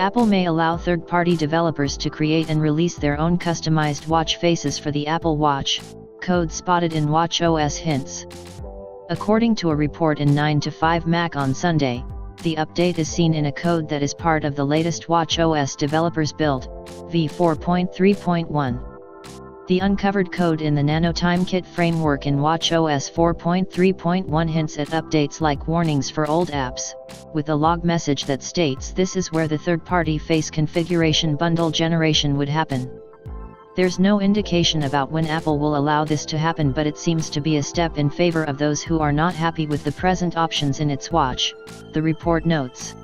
Apple may allow third-party developers to create and release their own customized watch faces for the Apple Watch, code spotted in WatchOS hints. According to a report in 9 to 5 Mac on Sunday, the update is seen in a code that is part of the latest WatchOS developers build, v4.3.1. The uncovered code in the NanoTimeKit framework in WatchOS 4.3.1 hints at updates like warnings for old apps, with a log message that states this is where the third-party face configuration bundle generation would happen. There's no indication about when Apple will allow this to happen, but it seems to be a step in favor of those who are not happy with the present options in its watch, the report notes.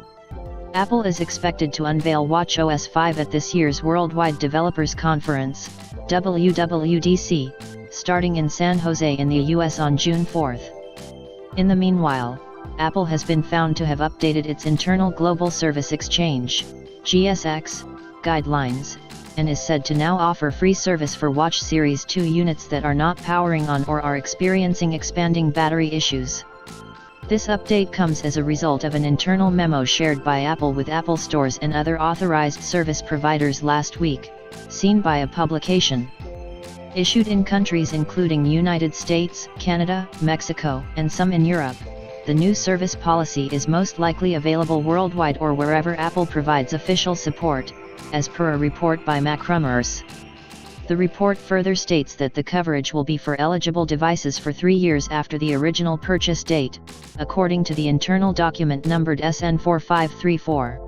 Apple is expected to unveil WatchOS 5 at this year's Worldwide Developers Conference, WWDC, starting in San Jose in the US on June 4. In the meanwhile, Apple has been found to have updated its internal Global Service Exchange, GSX, guidelines, and is said to now offer free service for Watch Series 2 units that are not powering on or are experiencing expanding battery issues. This update comes as a result of an internal memo shared by Apple with Apple stores and other authorized service providers last week, seen by a publication. Issued in countries including United States, Canada, Mexico, and some in Europe, the new service policy is most likely available worldwide or wherever Apple provides official support, as per a report by MacRumors. The report further states that the coverage will be for eligible devices for 3 years after the original purchase date, according to the internal document numbered SN4534.